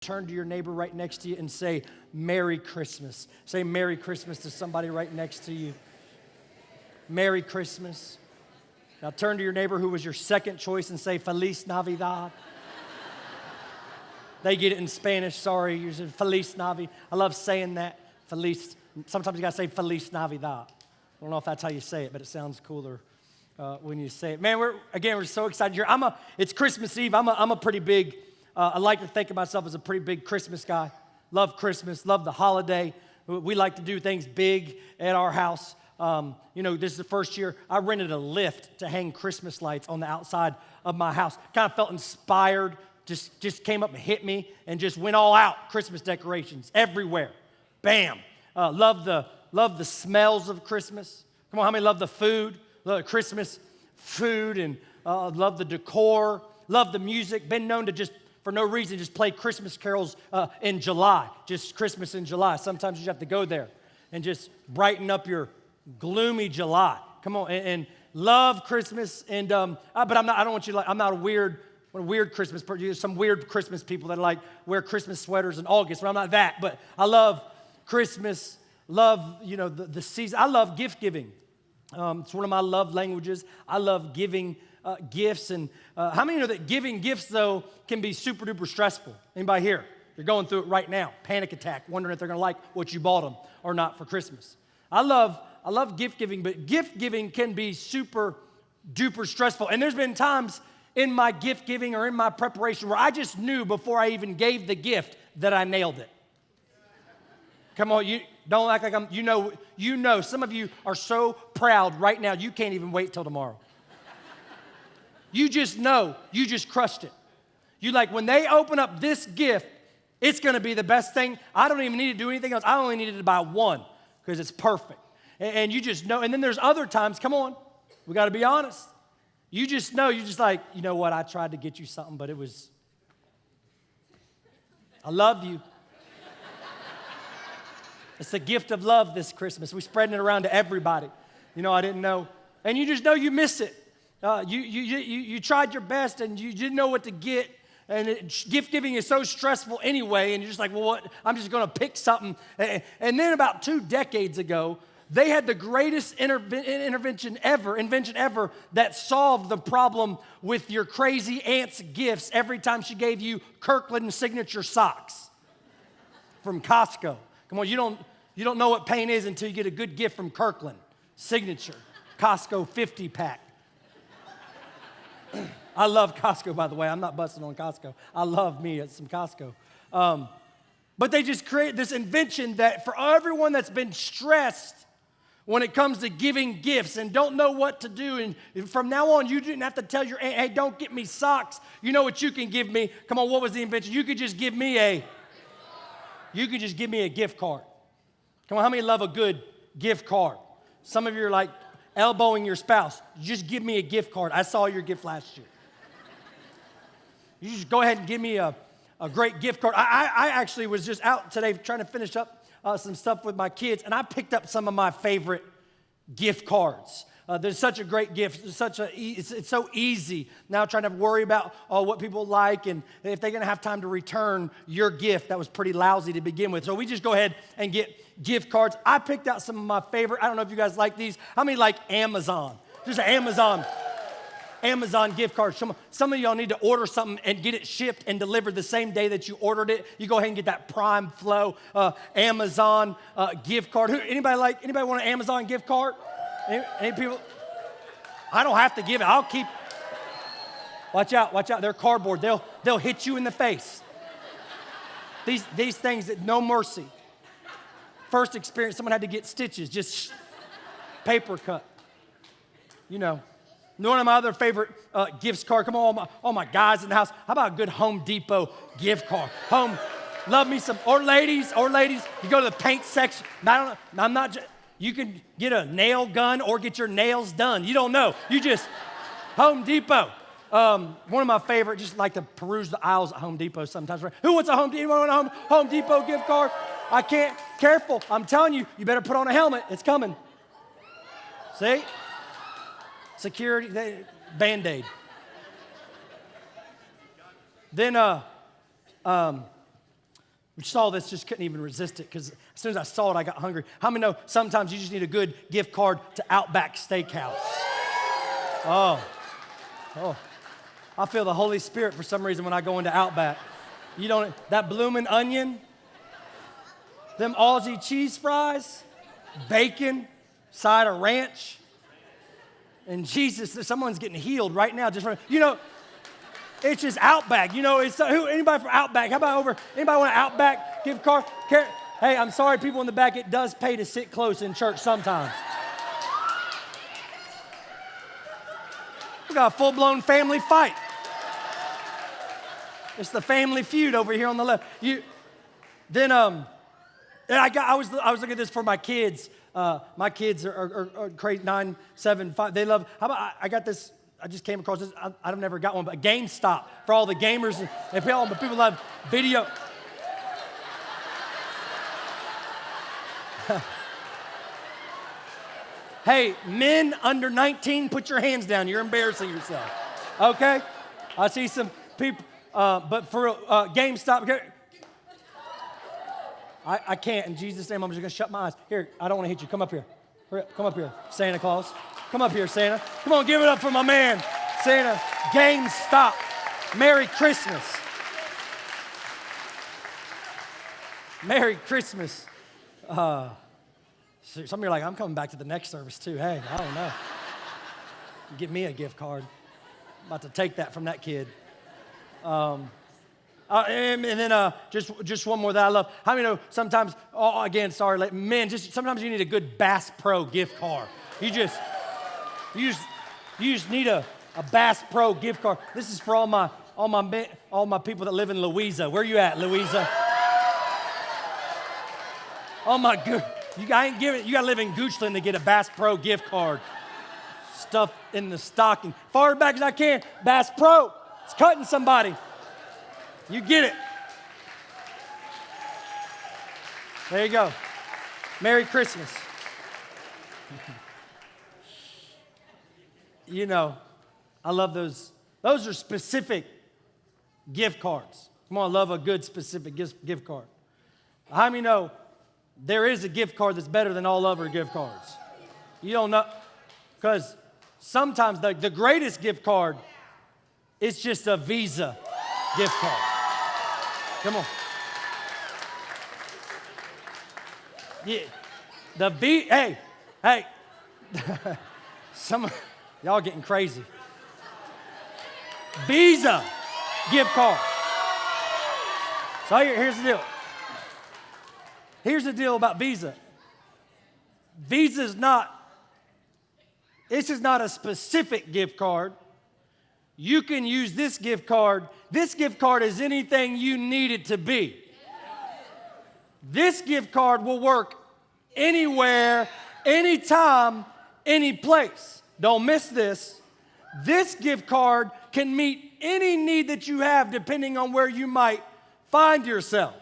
Turn to your neighbor right next to you and say, Merry Christmas. Say Merry Christmas to somebody right next to you. Merry Christmas. Now turn to your neighbor who was your second choice and say, Feliz Navidad. They get it in Spanish, sorry. You said Feliz Navidad. I love saying that. Feliz. Sometimes you got to say Feliz Navidad. I don't know if that's how you say it, but it sounds cooler when you say it. Man, we're so excited here. It's Christmas Eve. I'm a pretty big, I like to think of myself as a pretty big Christmas guy. Love Christmas, love the holiday. We like to do things big at our house. This is the first year I rented a lift to hang Christmas lights on the outside of my house. Kind of felt inspired, just came up and hit me and just went all out. Christmas decorations everywhere. Bam. Love the smells of Christmas. Come on, how many love the food? Love Christmas food and love the decor. Love the music. Been known to just, for no reason, just play Christmas carols in July. Just Christmas in July. Sometimes you just have to go there and just brighten up your gloomy July. Come on, and love Christmas. And but I'm not. I don't want you to like. I'm not a weird Christmas person. There's some weird Christmas people that like wear Christmas sweaters in August. But I'm not that. But I love Christmas. Love the season. I love gift giving. It's one of my love languages. I love giving gifts. And how many know that giving gifts, though, can be super duper stressful? Anybody here? You're going through it right now. Panic attack, wondering if they're going to like what you bought them or not for Christmas. I love gift giving, but gift giving can be super duper stressful. And there's been times in my gift giving or in my preparation where I just knew before I even gave the gift that I nailed it. Come on, you don't act like you know, some of you are so proud right now, you can't even wait till tomorrow. You just know, you just crushed it. You like, when they open up this gift, it's going to be the best thing. I don't even need to do anything else. I only needed to buy one because it's perfect. And you just know. And then there's other times, come on, we got to be honest. You just know, you're just like, you know what, I tried to get you something, but I loved you. It's the gift of love this Christmas. We're spreading it around to everybody. I didn't know. And you just know you miss it. You tried your best and you didn't know what to get. And gift giving is so stressful anyway. And you're just like, well, what? I'm just going to pick something. And then about 2 decades ago, they had the greatest invention ever that solved the problem with your crazy aunt's gifts every time she gave you Kirkland signature socks from Costco. Come on, you don't know what pain is until you get a good gift from Kirkland signature Costco 50-pack. I love Costco, by the way. I'm not busting on Costco. I love me some Costco. But they just create this invention that for everyone that's been stressed when it comes to giving gifts and don't know what to do, and from now on, you didn't have to tell your aunt, hey, don't get me socks. You know what you can give me? Come on, what was the invention? You could just give me a gift card. Come on, how many love a good gift card? Some of you are like elbowing your spouse. Just give me a gift card. I saw your gift last year. You just go ahead and give me a great gift card. I actually was just out today trying to finish up some stuff with my kids, and I picked up some of my favorite gift cards. There's such a great gift. It's so easy now trying to worry about what people like and if they're going to have time to return your gift that was pretty lousy to begin with. So we just go ahead and get gift cards. I picked out some of my favorite. I don't know if you guys like these. How many like Amazon? Just an Amazon gift cards. Some of y'all need to order something and get it shipped and delivered the same day that you ordered it. You go ahead and get that Prime Flow Amazon gift card. Anybody want an Amazon gift card? Any people? I don't have to give it. I'll keep. Watch out. They're cardboard. They'll hit you in the face. These things, no mercy. First experience, someone had to get stitches, just paper cut. One of my other favorite gifts card. Come on, all my guys in the house. How about a good Home Depot gift card? Love me some. Or ladies, you go to the paint section. I'm not. You can get a nail gun or get your nails done. You don't know. You just Home Depot. One of my favorite. Just like to peruse the aisles at Home Depot sometimes. Who wants a anyone want a Home Depot gift card? I can't. Careful. I'm telling you. You better put on a helmet. It's coming. See? Security, Band-Aid. Then Saw this, just couldn't even resist it because as soon as I saw it, I got hungry. How many know sometimes you just need a good gift card to Outback Steakhouse? Oh. I feel the Holy Spirit for some reason when I go into Outback. That bloomin' onion, them Aussie cheese fries, bacon, side of ranch, and Jesus, someone's getting healed right now. It's just Outback. Anybody from Outback? How about anybody want an Outback gift card? Hey, I'm sorry, people in the back, it does pay to sit close in church sometimes. We got a full-blown family fight. It's the family feud over here on the left. I was looking at this for my kids. My kids are crazy, 9, 7, 5. They love. How about I got this? I just came across this. I've never got one, but a GameStop for all the gamers and people love video. Hey, men under 19, put your hands down. You're embarrassing yourself. Okay? I see some people, but for GameStop, I can't. In Jesus' name, I'm just going to shut my eyes. Here, I don't want to hit you. Come up here. Come up here, Santa Claus. Come up here, Santa. Come on, give it up for my man, Santa. GameStop. Merry Christmas. Merry Christmas. Some of you are like, I'm coming back to the next service too. Hey, I don't know. Get me a gift card. I'm about to take that from that kid. And then just one more that I love. How many know sometimes, men, sometimes you need a good Bass Pro gift card. You just need a Bass Pro gift card. This is for all my people that live in Louisa. Where you at, Louisa? Oh my good. You got to live in Goochland to get a Bass Pro gift card. Stuff in the stocking. Far back as I can. Bass Pro. It's cutting somebody. You get it. There you go. Merry Christmas. I love those. Those are specific gift cards. Come on, I love a good specific gift card. How many know there is a gift card that's better than all other gift cards? You don't know, because sometimes the greatest gift card is just a Visa gift card. Come on. Yeah. Hey. Y'all getting crazy. Visa gift card. So here's the deal. Here's the deal about Visa. This is not a specific gift card. You can use this gift card. This gift card is anything you need it to be. This gift card will work anywhere, anytime, any place. Don't miss this. This gift card can meet any need that you have depending on where you might find yourself.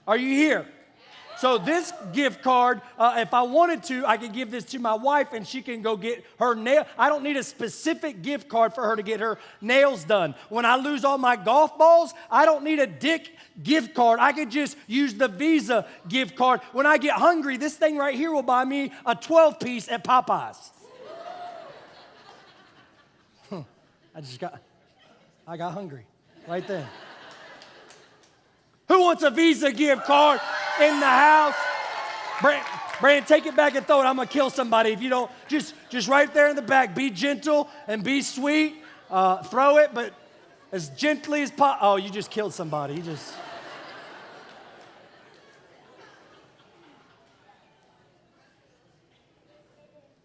Are you here? So this gift card, if I wanted to, I could give this to my wife and she can go get her nail. I don't need a specific gift card for her to get her nails done. When I lose all my golf balls, I don't need a Dick gift card. I could just use the Visa gift card. When I get hungry, this thing right here will buy me a 12-piece at Popeyes. I got hungry right then. Who wants a Visa gift card in the house? Brandon, take it back and throw it. I'm going to kill somebody if you don't. Just right there in the back. Be gentle and be sweet. Throw it, but as gently as possible. Oh, you just killed somebody. You just.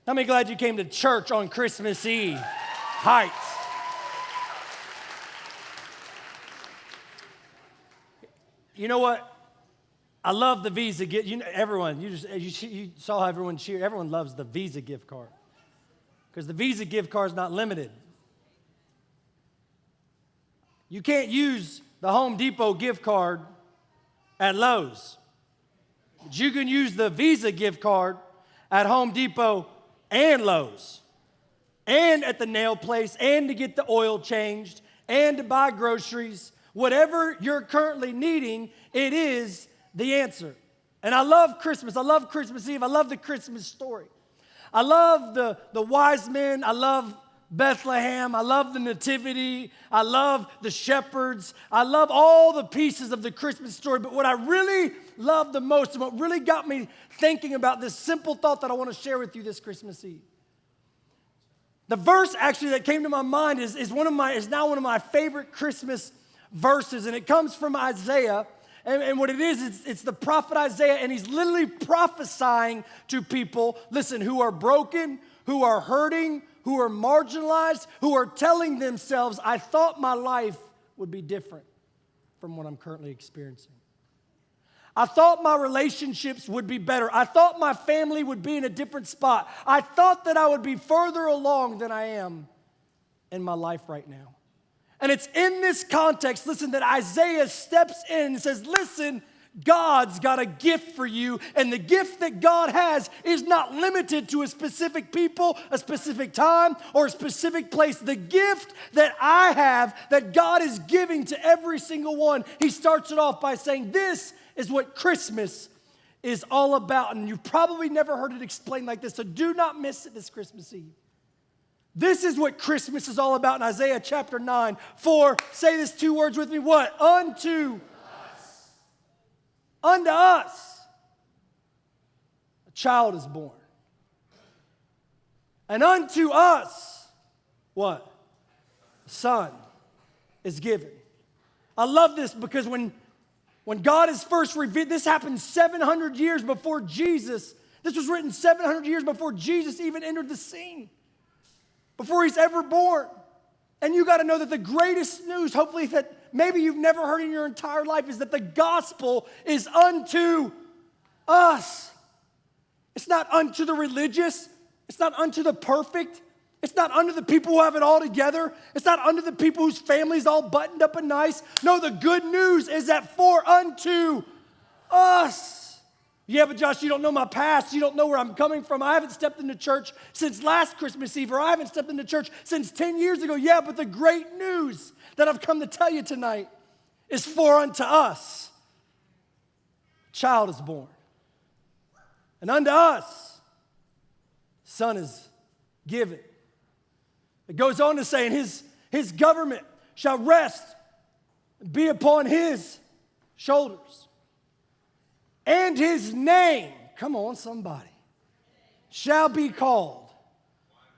How many glad you came to church on Christmas Eve? Heights. You know what? I love the Visa gift. Everyone, you saw how everyone cheered. Everyone loves the Visa gift card because the Visa gift card is not limited. You can't use the Home Depot gift card at Lowe's, but you can use the Visa gift card at Home Depot and Lowe's, and at the nail place, and to get the oil changed, and to buy groceries. Whatever you're currently needing, it is the answer. And I love Christmas. I love Christmas Eve. I love the Christmas story. I love the wise men. I love Bethlehem. I love the nativity. I love the shepherds. I love all the pieces of the Christmas story. But what I really love the most and what really got me thinking about this simple thought that I want to share with you this Christmas Eve. The verse actually that came to my mind is now one of my favorite Christmas verses, and it comes from Isaiah. And what it is, it's the prophet Isaiah, and he's literally prophesying to people, listen, who are broken, who are hurting, who are marginalized, who are telling themselves, I thought my life would be different from what I'm currently experiencing. I thought my relationships would be better. I thought my family would be in a different spot. I thought that I would be further along than I am in my life right now. And it's in this context, listen, that Isaiah steps in and says, listen, God's got a gift for you, and the gift that God has is not limited to a specific people, a specific time, or a specific place. The gift that I have, that God is giving to every single one, he starts it off by saying, this is what Christmas is all about. And you've probably never heard it explained like this, so do not miss it this Christmas Eve. This is what Christmas is all about in Isaiah chapter 9. For, say this 2 words with me, what? Unto us. Unto us. A child is born. And unto us, what? A son is given. I love this because when God is first revealed, this happened 700 years before Jesus. This was written 700 years before Jesus even entered the scene. Before he's ever born. And you got to know that the greatest news, hopefully that maybe you've never heard in your entire life, is that the gospel is unto us. It's not unto the religious. It's not unto the perfect. It's not unto the people who have it all together. It's not unto the people whose family's all buttoned up and nice. No, the good news is that for unto us. Yeah, but Josh, you don't know my past. You don't know where I'm coming from. I haven't stepped into church since last Christmas Eve, or I haven't stepped into church since 10 years ago. Yeah, but the great news that I've come to tell you tonight is for unto us a child is born. And unto us son is given. It goes on to say, and his government shall rest and be upon his shoulders. And his name, come on somebody, shall be called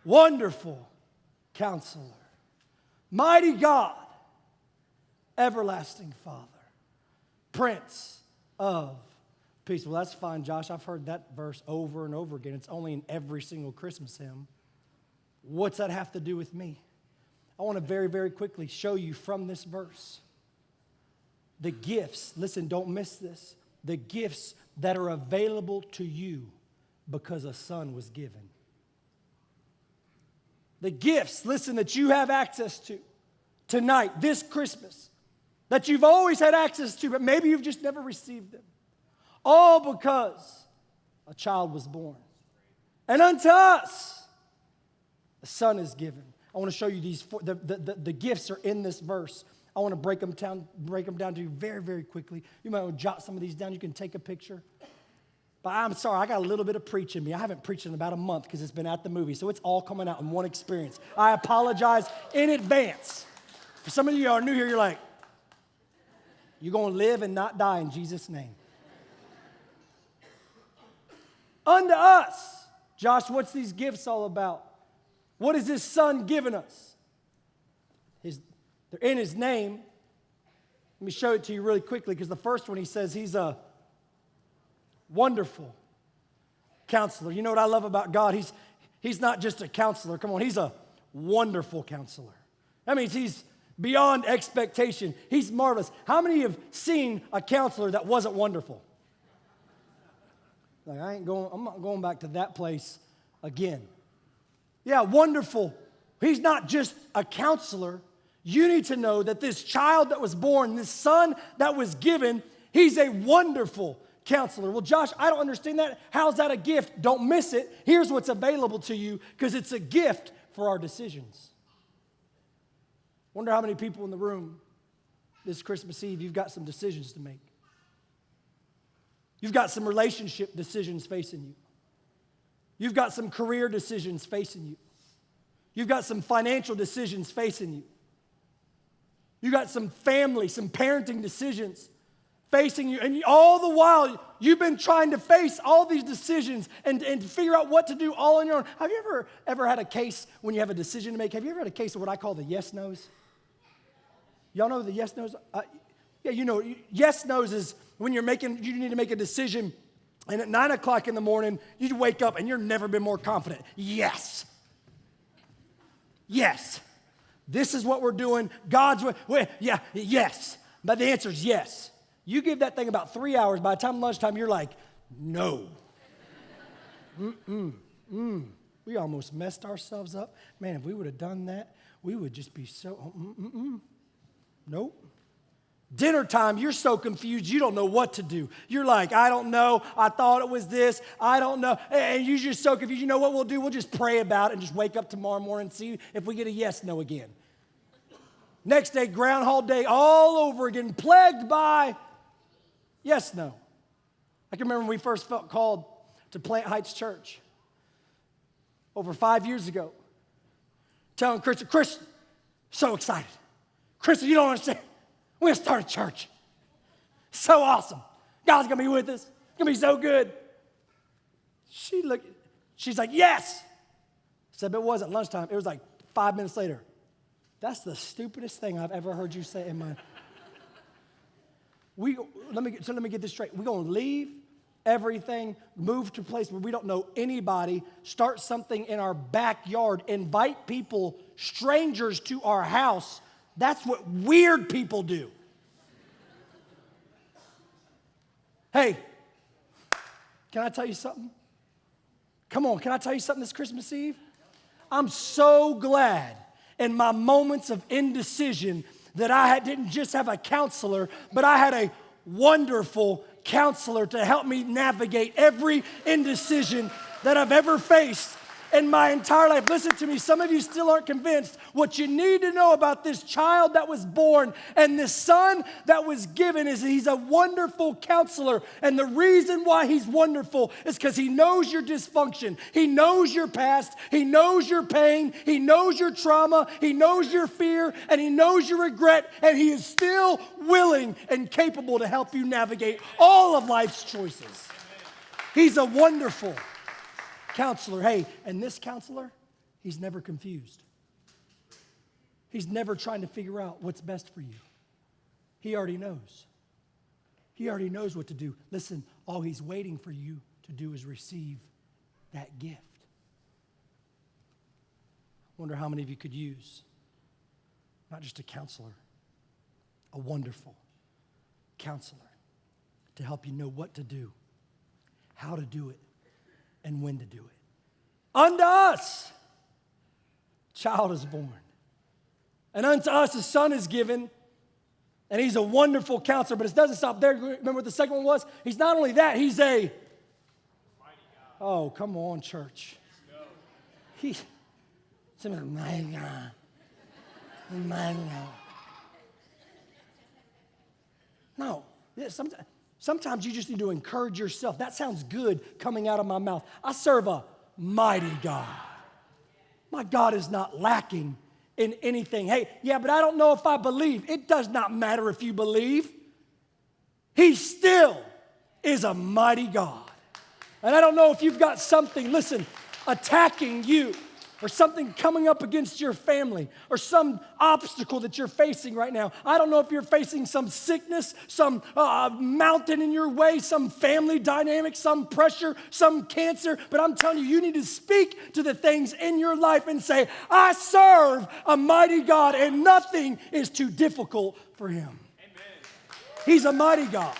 Wonderful Counselor, Mighty God, Everlasting Father, Prince of Peace. Well, that's fine, Josh. I've heard that verse over and over again. It's only in every single Christmas hymn. What's that have to do with me? I want to very, very quickly show you from this verse the gifts. Listen, don't miss this. The gifts that are available to you because a son was given. The gifts, listen, that you have access to tonight, this Christmas, that you've always had access to, but maybe you've just never received them. All because a child was born. And unto us a son is given. I want to show you these four, the gifts are in this verse. I want to break them down to you very, very quickly. You might want to jot some of these down. You can take a picture. But I'm sorry, I got a little bit of preach in me. I haven't preached in about a month because it's been at the movie, so it's all coming out in one experience. I apologize in advance. For some of you who are new here, you're like, you're going to live and not die in Jesus' name. Unto us. Josh, what's these gifts all about? What is this son giving us? They're in his name. Let me show it to you really quickly because the first one he says he's a wonderful counselor. You know what I love about God? He's not just a counselor. Come on, he's a wonderful counselor. That means he's beyond expectation. He's marvelous. How many have seen a counselor that wasn't wonderful? Like, I'm not going back to that place again. Yeah, wonderful. He's not just a counselor. You need to know that this child that was born, this son that was given, he's a wonderful counselor. Well, Josh, I don't understand that. How's that a gift? Don't miss it. Here's what's available to you because it's a gift for our decisions. Wonder how many people in the room this Christmas Eve, you've got some decisions to make. You've got some relationship decisions facing you. You've got some career decisions facing you. You've got some financial decisions facing you. You've got some family, some parenting decisions facing you. And all the while, you've been trying to face all these decisions and figure out what to do all on your own. Have you ever had a case when you have a decision to make? Have you ever had a case of what I call the yes-nos? Y'all know the yes-nos? Yeah, you know, yes-nos is when you need to make a decision, and at 9 o'clock in the morning, you wake up and you've never been more confident. Yes. Yes. This is what we're doing. God's way. Yeah, yes. But the answer is yes. You give that thing about 3 hours. By the time lunchtime, you're like, no. We almost messed ourselves up. Man, if we would have done that, we would just be so, Nope. Dinner time, you're so confused, you don't know what to do. You're like, I don't know. I thought it was this. I don't know. And you're just so confused. You know what we'll do? We'll just pray about it and just wake up tomorrow morning and see if we get a yes, no again. Next day, Groundhog Day all over again, plagued by yes, no. I can remember when we first felt called to Plant Heights Church over 5 years ago, telling Christian, so excited. Christian, you don't understand. We're going to start a church. So awesome. God's going to be with us. It's going to be so good. She's like, yes. I said, but it wasn't lunchtime. It was like 5 minutes later. That's the stupidest thing I've ever heard you say in my... Let me get this straight. We're going to leave everything, move to a place where we don't know anybody, start something in our backyard, invite people, strangers to our house. That's what weird people do. Hey, can I tell you something? Come on, can I tell you something this Christmas Eve? I'm so glad in my moments of indecision that I didn't just have a counselor, but I had a wonderful counselor to help me navigate every indecision that I've ever faced in my entire life. Listen to me, some of you still aren't convinced. What you need to know about this child that was born and this son that was given is he's a wonderful counselor. And the reason why he's wonderful is because he knows your dysfunction. He knows your past. He knows your pain. He knows your trauma. He knows your fear. And he knows your regret. And he is still willing and capable to help you navigate all of life's choices. He's a wonderful counselor. Hey, and this counselor, he's never confused. He's never trying to figure out what's best for you. He already knows. He already knows what to do. Listen, all he's waiting for you to do is receive that gift. I wonder how many of you could use not just a counselor, a wonderful counselor to help you know what to do, how to do it, and when to do it. Unto us, child is born. And unto us, a son is given. And he's a wonderful counselor. But it doesn't stop there. Remember what the second one was? He's not only that, he's a... Oh, come on, church. He's a mighty God. Mighty God. No, sometimes you just need to encourage yourself. That sounds good coming out of my mouth. I serve a mighty God. My God is not lacking in anything. Hey, yeah, but I don't know if I believe. It does not matter if you believe. He still is a mighty God. And I don't know if you've got something, listen, attacking you, or something coming up against your family, or some obstacle that you're facing right now. I don't know if you're facing some sickness, some mountain in your way, some family dynamic, some pressure, some cancer, but I'm telling you, you need to speak to the things in your life and say, I serve a mighty God, and nothing is too difficult for him. Amen. He's a mighty God.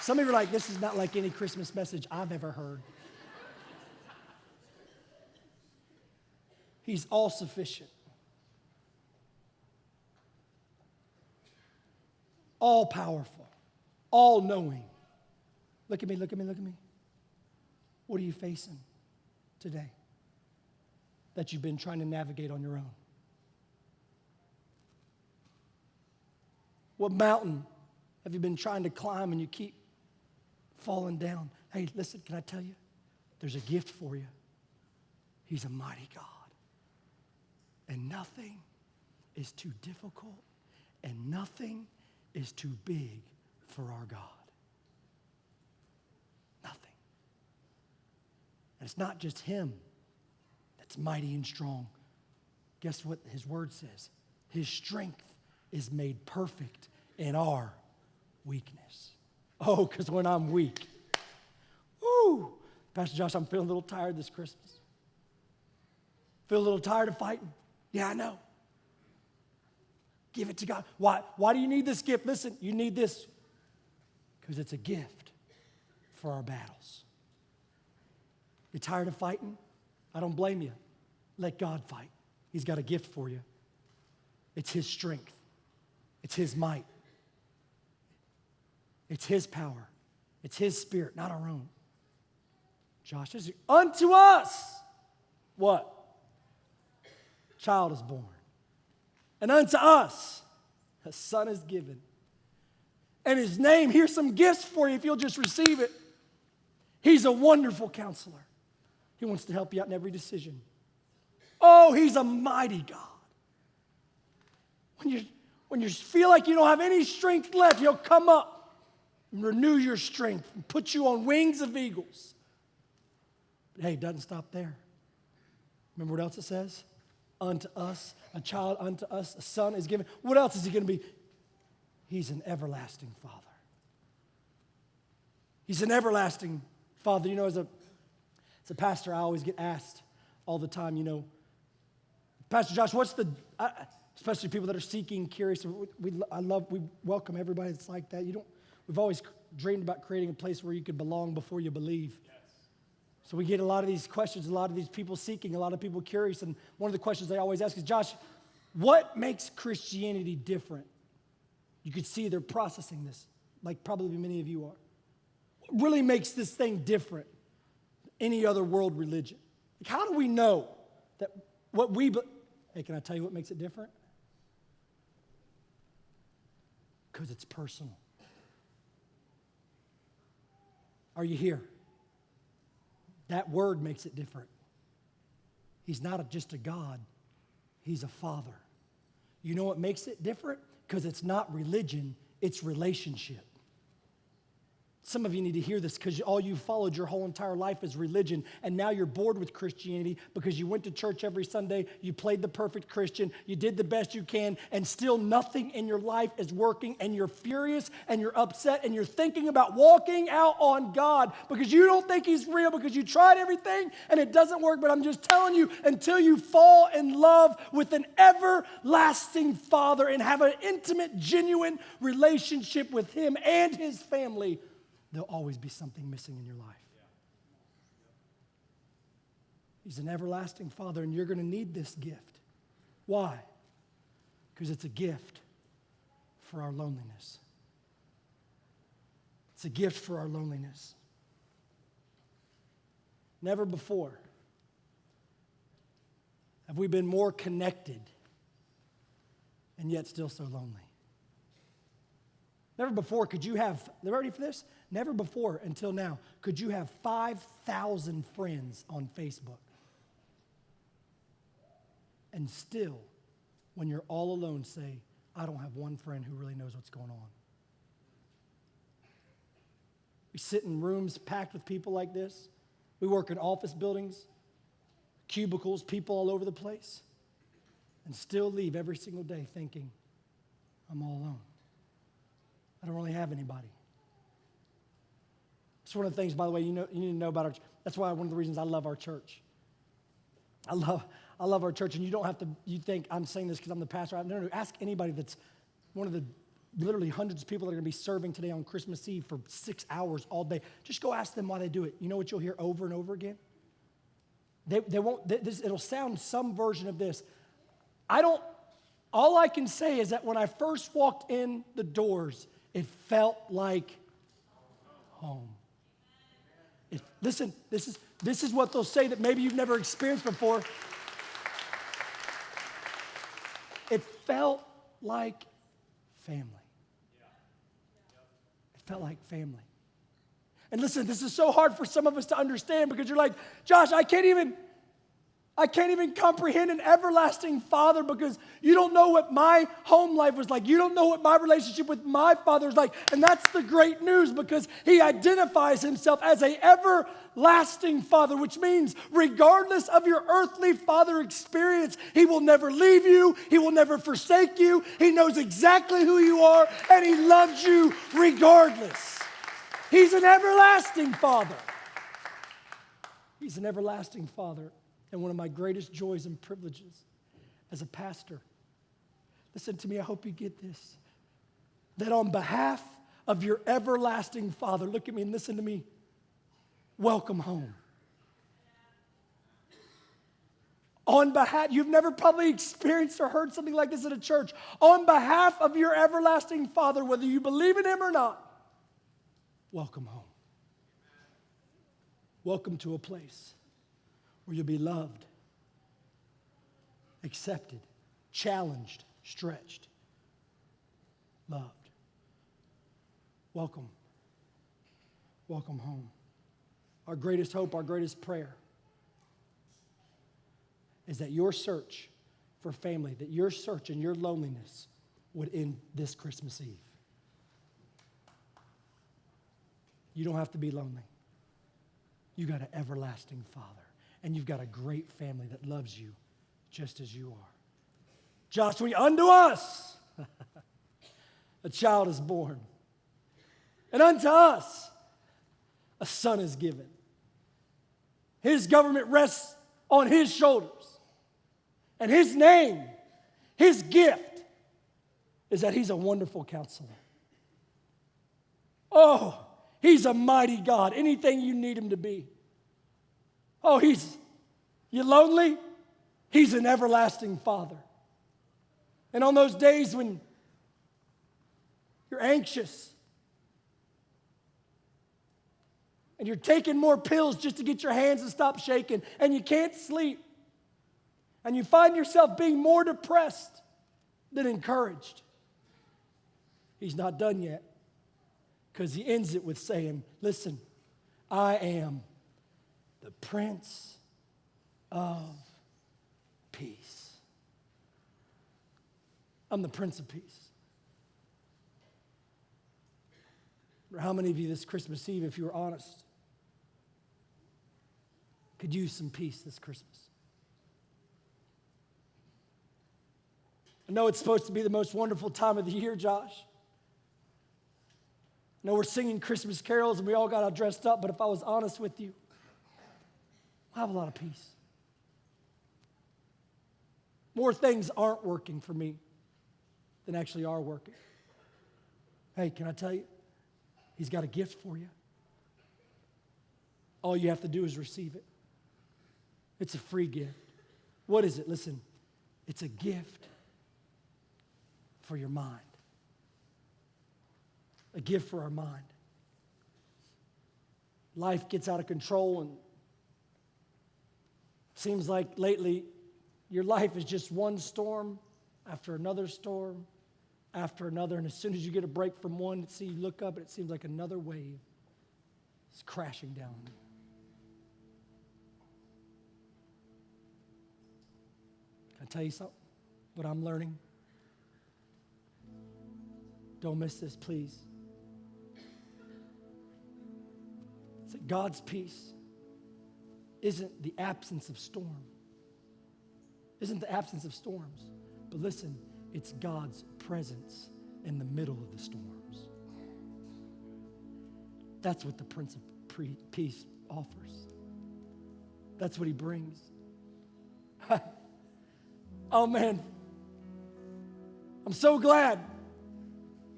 Some of you are like, this is not like any Christmas message I've ever heard. He's all sufficient, all powerful, all knowing. Look at me, look at me, look at me. What are you facing today that you've been trying to navigate on your own? What mountain have you been trying to climb and you keep falling down. Hey, listen, can I tell you? There's a gift for you. He's a mighty God. And nothing is too difficult and nothing is too big for our God. Nothing. And it's not just him that's mighty and strong. Guess what his word says? His strength is made perfect in our weakness. Oh, because when I'm weak, woo, Pastor Josh, I'm feeling a little tired this Christmas. Feel a little tired of fighting. Yeah, I know. Give it to God. Why do you need this gift? Listen, you need this because it's a gift for our battles. You're tired of fighting? I don't blame you. Let God fight. He's got a gift for you. It's his strength. It's his might. It's his power. It's his spirit, not our own. Josh, this is unto us. What? Child is born. And unto us a son is given. And his name, here's some gifts for you if you'll just receive it. He's a wonderful counselor. He wants to help you out in every decision. Oh, he's a mighty God. When you feel like you don't have any strength left, he'll come up and renew your strength and put you on wings of eagles. But hey, it doesn't stop there. Remember what else it says? Unto us, a child, unto us, a son is given. What else is he going to be? He's an everlasting Father. He's an everlasting Father. You know, as a pastor, I always get asked all the time, you know, Pastor Josh, especially people that are seeking, curious. We welcome everybody that's like that. We've always dreamed about creating a place where you could belong before you believe. Yes. So we get a lot of these questions, a lot of these people seeking, a lot of people curious. And one of the questions they always ask is, Josh, what makes Christianity different? You could see they're processing this, like probably many of you are. What really makes this thing different than any other world religion? Like, how do we know that what we... Hey, can I tell you what makes it different? Because it's personal. Are you here? That word makes it different. He's not just a God. He's a Father. You know what makes it different? Because it's not religion, it's relationship. Some of you need to hear this because all you followed your whole entire life is religion, and now you're bored with Christianity because you went to church every Sunday, you played the perfect Christian, you did the best you can, and still nothing in your life is working, and you're furious, and you're upset, and you're thinking about walking out on God because you don't think he's real because you tried everything, and it doesn't work. But I'm just telling you, until you fall in love with an everlasting Father and have an intimate, genuine relationship with him and his family, there'll always be something missing in your life. He's an everlasting Father, and you're going to need this gift. Why? Because it's a gift for our loneliness. It's a gift for our loneliness. Never before have we been more connected and yet still so lonely. Never before could you have, are you ready for this? Never before until now could you have 5,000 friends on Facebook. And still, when you're all alone, say, I don't have one friend who really knows what's going on. We sit in rooms packed with people like this. We work in office buildings, cubicles, people all over the place, and still leave every single day thinking, I'm all alone. I don't really have anybody. It's one of the things, by the way, you need to know about our church. That's why one of the reasons I love our church. I love our church, and you don't have to, you think I'm saying this because I'm the pastor. No, ask anybody that's one of the literally hundreds of people that are going to be serving today on Christmas Eve for 6 hours all day. Just go ask them why they do it. You know what you'll hear over and over again? They won't, it'll sound some version of this. All I can say is that when I first walked in the doors, it felt like home. Listen, this is what they'll say that maybe you've never experienced before. It felt like family. It felt like family. And listen, this is so hard for some of us to understand because you're like, Josh, I can't even comprehend an everlasting Father because you don't know what my home life was like. You don't know what my relationship with my Father is like. And that's the great news because he identifies himself as an everlasting Father, which means regardless of your earthly father experience, he will never leave you. He will never forsake you. He knows exactly who you are, and he loves you regardless. He's an everlasting Father. He's an everlasting Father. And one of my greatest joys and privileges as a pastor, listen to me, I hope you get this, that on behalf of your everlasting Father, look at me and listen to me, welcome home. On behalf, you've never probably experienced or heard something like this at a church. On behalf of your everlasting Father, whether you believe in him or not, welcome home. Welcome to a place where you'll be loved, accepted, challenged, stretched, loved. Welcome. Welcome home. Our greatest hope, our greatest prayer is that your search for family, that your search and your loneliness would end this Christmas Eve. You don't have to be lonely. You got an everlasting Father, and you've got a great family that loves you just as you are. Joshua, unto us a child is born, and unto us a son is given. His government rests on his shoulders, and his name, his gift, is that he's a wonderful counselor. Oh, he's a mighty God, anything you need him to be. Oh, you lonely? He's an everlasting Father. And on those days when you're anxious and you're taking more pills just to get your hands to stop shaking and you can't sleep and you find yourself being more depressed than encouraged, he's not done yet. Because he ends it with saying, listen, I am the Prince of Peace. I'm the Prince of Peace. How many of you this Christmas Eve, if you were honest, could use some peace this Christmas? I know it's supposed to be the most wonderful time of the year, Josh. I know we're singing Christmas carols and we all got all dressed up, but if I was honest with you, I have a lot of peace. More things aren't working for me than actually are working. Hey, can I tell you? He's got a gift for you. All you have to do is receive it. It's a free gift. What is it? Listen, it's a gift for your mind. A gift for our mind. Life gets out of control, and seems like lately your life is just one storm after another storm after another, and as soon as you get a break from one, you look up and it seems like another wave is crashing down on you. Can I tell you something? What I'm learning? Don't miss this, please. God's peace isn't the absence of storms. But listen, it's God's presence in the middle of the storms. That's what the Prince of Peace offers. That's what he brings. Oh man, I'm so glad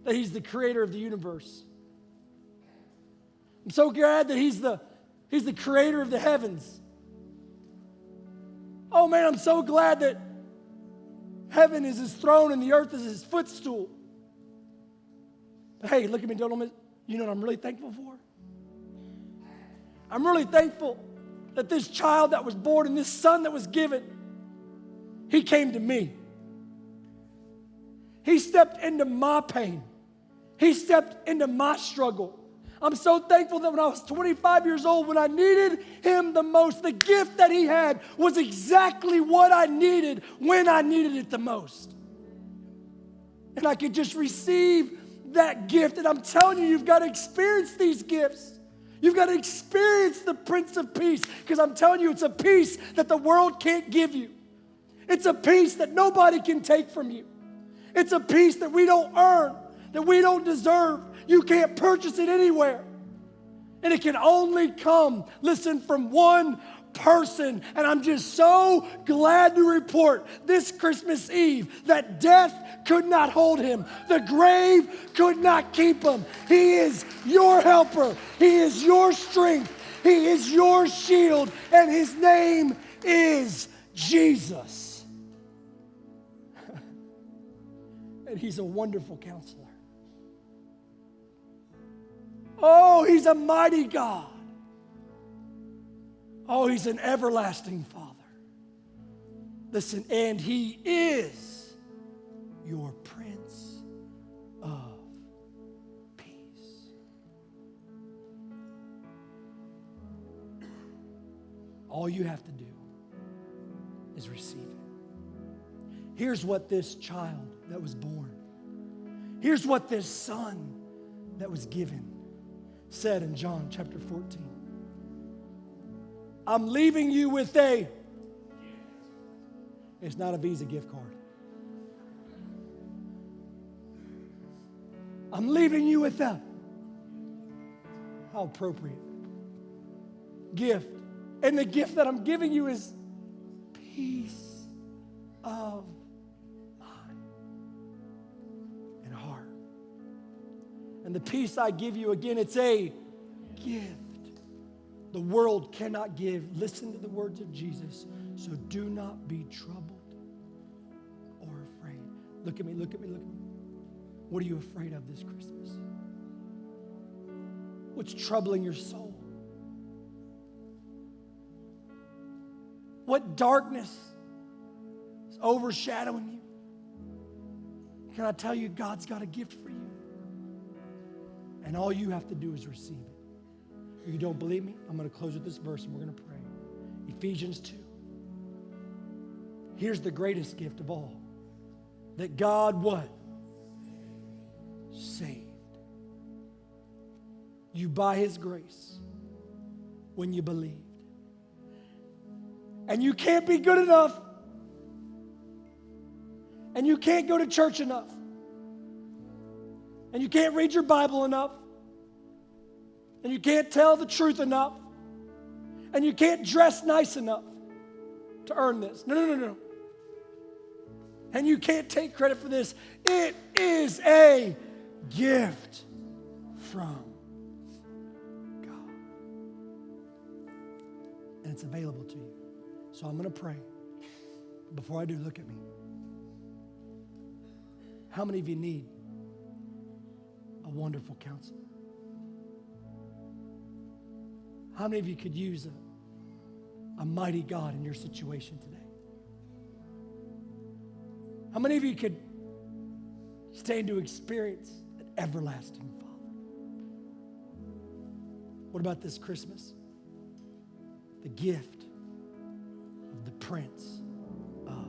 that he's the creator of the universe. I'm so glad that he's the creator of the heavens. Oh man, I'm so glad that heaven is his throne and the earth is his footstool. But hey, look at me, gentlemen. You know what I'm really thankful for? I'm really thankful that this child that was born and this son that was given, he came to me. He stepped into my pain. He stepped into my struggle. I'm so thankful that when I was 25 years old, when I needed him the most, the gift that he had was exactly what I needed when I needed it the most. And I could just receive that gift. And I'm telling you, you've got to experience these gifts. You've got to experience the Prince of Peace, because I'm telling you, it's a peace that the world can't give you. It's a peace that nobody can take from you. It's a peace that we don't earn, that we don't deserve. You can't purchase it anywhere. And it can only come, listen, from one person. And I'm just so glad to report this Christmas Eve that death could not hold him. The grave could not keep him. He is your helper. He is your strength. He is your shield. And his name is Jesus. And he's a wonderful counselor. Oh, he's a mighty God. Oh, he's an everlasting Father. Listen, and he is your Prince of Peace. All you have to do is receive it. Here's what this child that was born, here's what this son that was given said in John chapter 14. I'm leaving you with it's not a Visa gift card. I'm leaving you with how appropriate, gift. And the gift that I'm giving you is peace of mind and heart. And the peace I give you, again, it's a gift. The world cannot give. Listen to the words of Jesus. So do not be troubled or afraid. Look at me, look at me, look at me. What are you afraid of this Christmas? What's troubling your soul? What darkness is overshadowing you? Can I tell you, God's got a gift for you? And all you have to do is receive it. If you don't believe me, I'm going to close with this verse and we're going to pray. Ephesians 2. Here's the greatest gift of all. That God what? Saved you by his grace when you believed. And you can't be good enough. And you can't go to church enough. And you can't read your Bible enough. And you can't tell the truth enough. And you can't dress nice enough to earn this. No. And you can't take credit for this. It is a gift from God. And it's available to you. So I'm going to pray. Before I do, look at me. How many of you need a wonderful counselor? How many of you could use a mighty God in your situation today? How many of you could stand to experience an everlasting Father? What about this Christmas? The gift of the Prince of